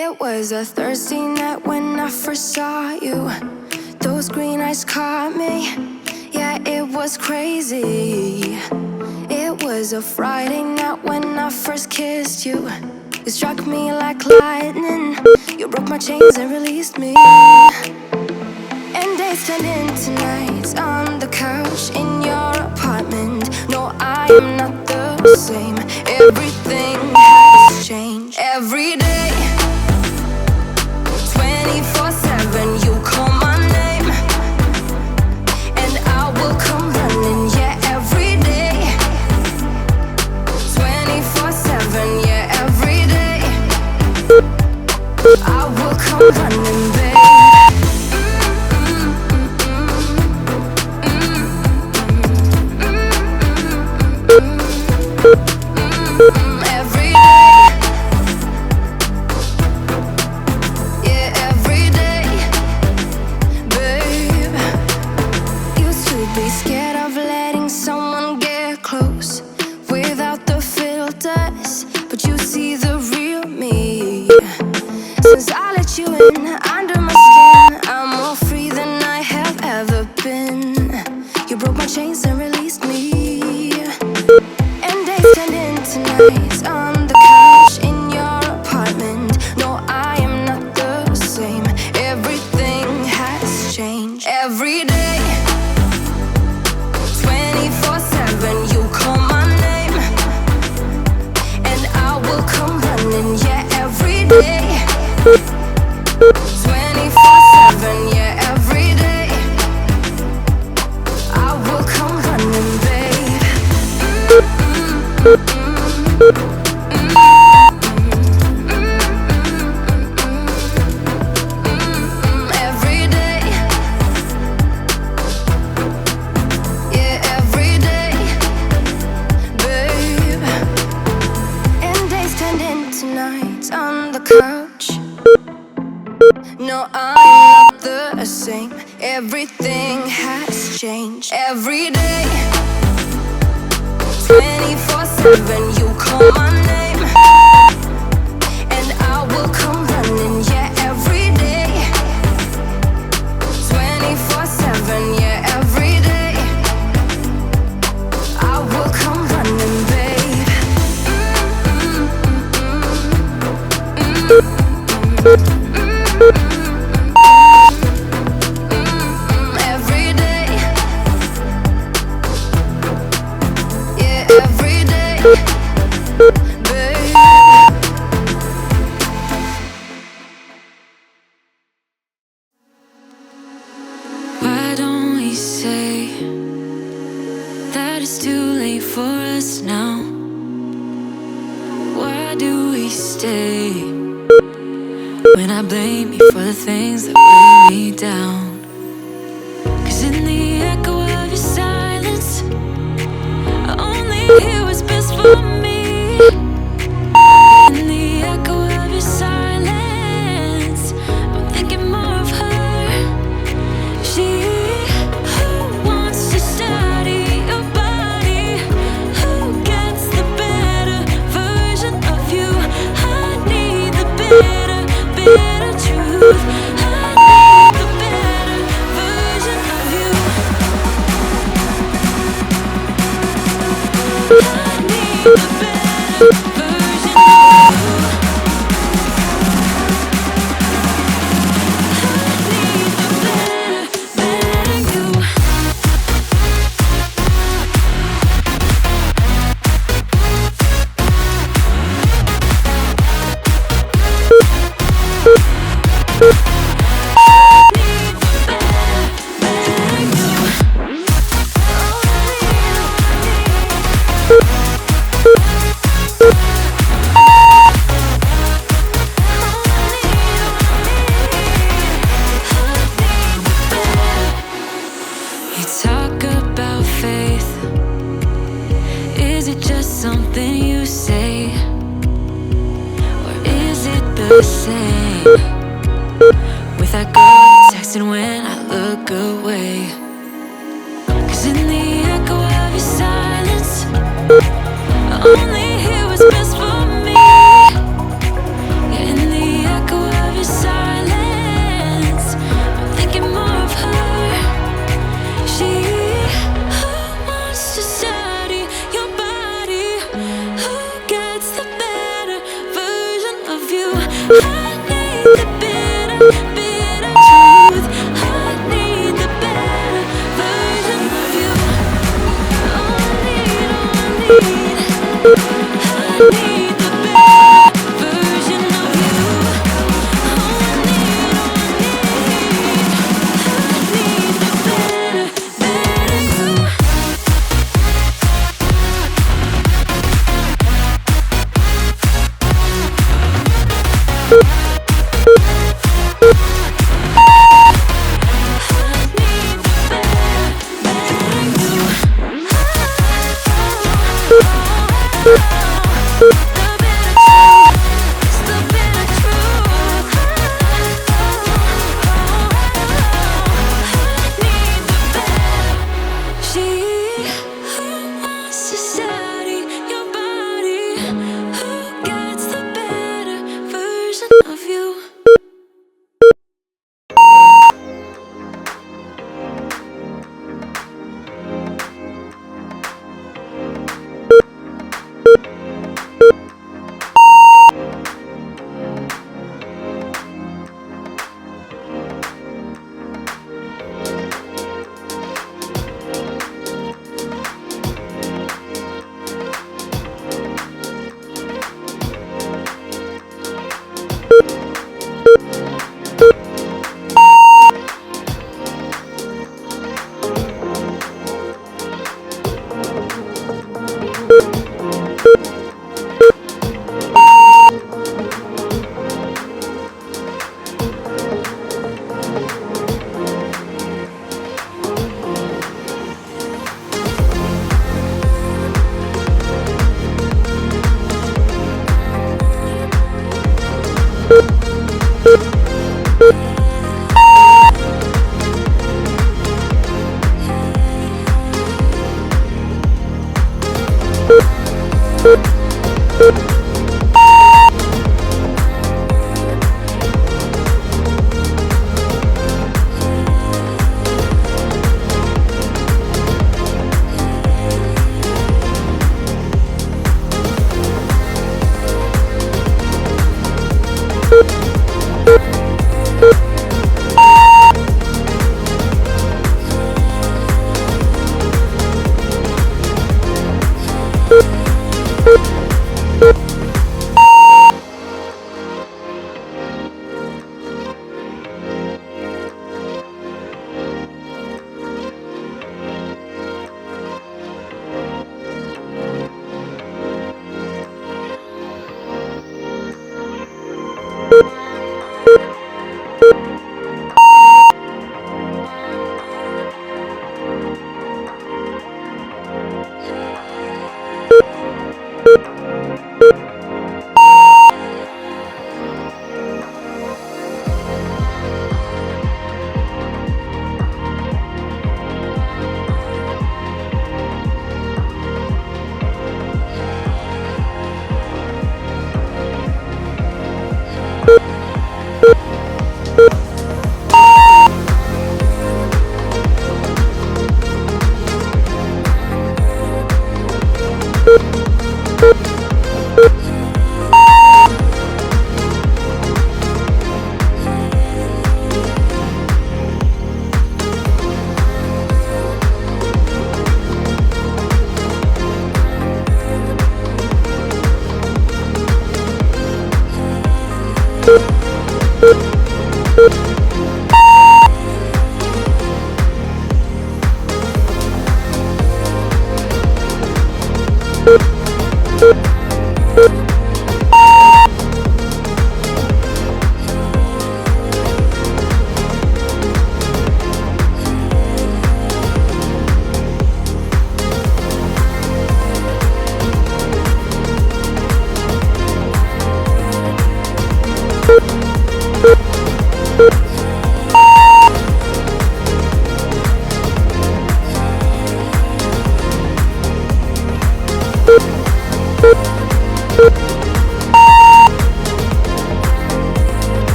It was a Thursday night when I first saw you. Those green eyes caught me. Yeah, it was crazy. It was a Friday night when I first kissed you. You struck me like lightning. You broke my chains and released me. And days turned into nights on the couch in your apartment. No, I am not the same. Everything has changed. Every day, 24/7, you call my name, and I will come running. Yeah, every day, 24/7. Yeah, every day, I will come running, babe. Since I let you in under my skin, I'm more free than I have ever been. You broke my chains and released me. And days turned into nights on the couch in your apartment. No, I am not the same. Everything has changed. Every day, 24/7, you call my name, and I will come running. Yeah, every day, 24/7, yeah, every day, I will come running, babe. Every day, yeah, every day, babe. And days turned into nights on the couch. No, I'm not the same. Everything has changed. Every day, 24/7, you call my name, and I will come running. Yeah, every day, 24/7. Yeah, every day, I will come running, babe. Every day, yeah, every day, babe. Why don't we say that it's too late for us now? Why do we stay when I blame you for the things that weigh me down? 'Cause in the echo of your silence, I only hear what's best for me. In the echo of your silence, I'm thinking more of her. She who wants to study your body, who gets the better version of you. I need the better truth. I need the better version of you. I need the better version of you. I need the better you. You talk about faith. Is it just something you say? Or is it the same with that girl texting when I look away? 'Cause in the echo of your silence, I only hear what's best for me. Yeah, in the echo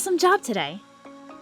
Awesome job today!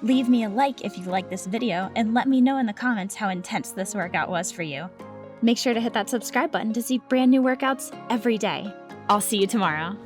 Leave me a like if you like this video and let me know in the comments how intense this workout was for you. Make sure to hit that subscribe button to see brand new workouts every day. I'll see you tomorrow.